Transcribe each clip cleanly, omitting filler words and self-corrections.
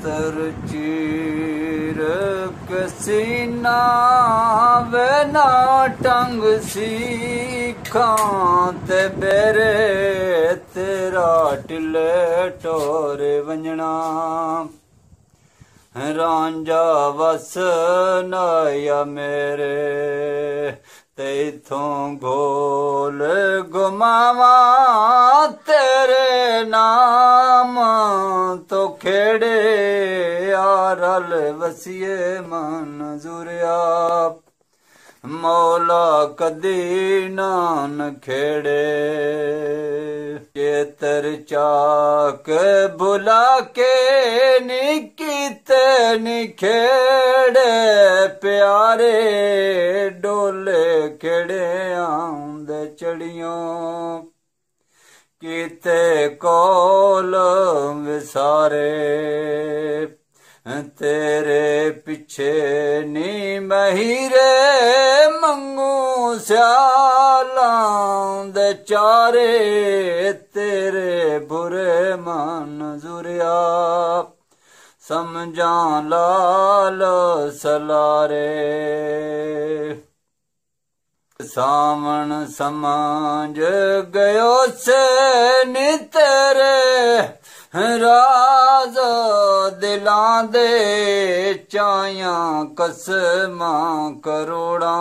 छतर चीर के सीना वे ना टंग सीखा ते बेरे तेरा टिले टोरे वंजना रांझा वस नाया मेरे तेथों घोल गुमावा तेरे नाम तो खेड़े यारल वसिए मन जुरिया मौला कदी नान खेड़े चेतर चाक बुला के निकीते निखेड़े प्यारे डोले खेड़े आंदे चढ़ियों कीते कोल विसारे तेरे पिछे नी महीरे मंगू स्यालां दे चारे तेरे बुरे मन जुरिया समझा लाल सलारे सावण समाज गयो से नी तेरे राज दिलां दे चाया कसमा करोड़ा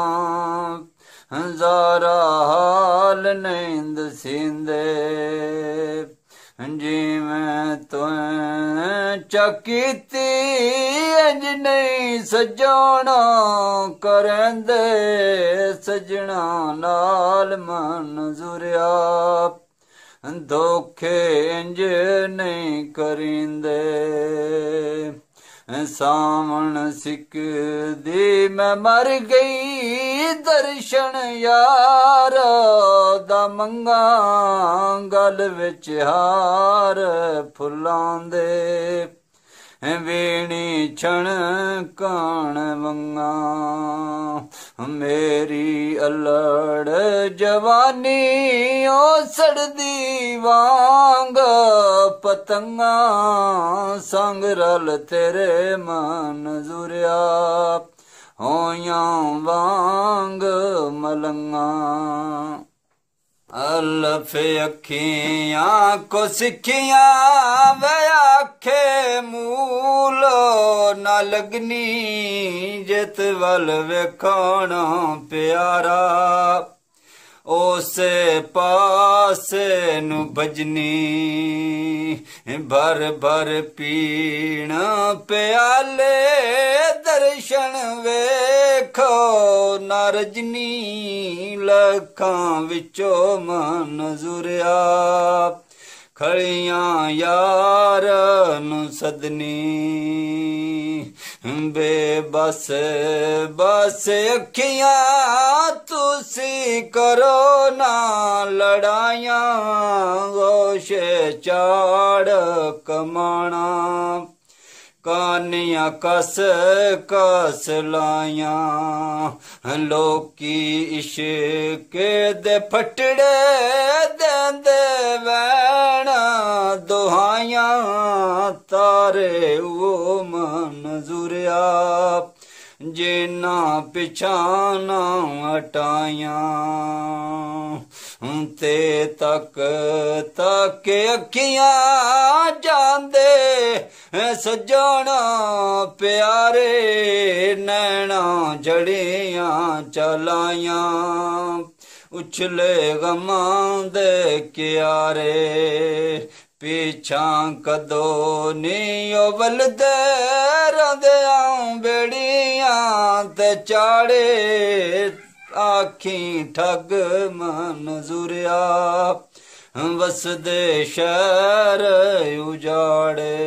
ज़ारा हाल नैंद सिंदे जिमें तुएं चकीती इंज नहीं सजना करेंदे सजना नाल मन जुरिया धोखे इंज नहीं करिंदे सावण सिक दी मैं मर गई दर्शन यार दा मंगा गल विच हार फुलां दे वीणी छण कान वंगा मेरी अलड़ जवानी ओ सड़दी वांग पतंगा संग रल तेरे मन जुरिया होया वांग मलंगा अल्फ अखियां को सिखिया वे आखे मूल न लगनी जित वल वेखणा प्यारा ओसे पासे नु भजनी भर भर पीण प्याले दर्शन वेखो न रजनी लखां विचो मन जुरिया खड़ियां यार नु सदनी बेबस बस अखियां तुसी करो ना लड़ाइयां गोशे चाड़ कमाना कानिया कस कस लाया लोकी इश्क दे फटड़े देंदे वैण दुहाइया तारे वो मन जुरिया जिना पिछाना हटाया ते तक तक अखियां जांदे सजना प्यारे नैना जड़ियां चलाया उछले गमां दे क्यारे पीछा कदो नी वलदे रंदियां बेड़ियां ते चाड़े आखी ठग मन जुरिया वसदे शहर उजाड़े।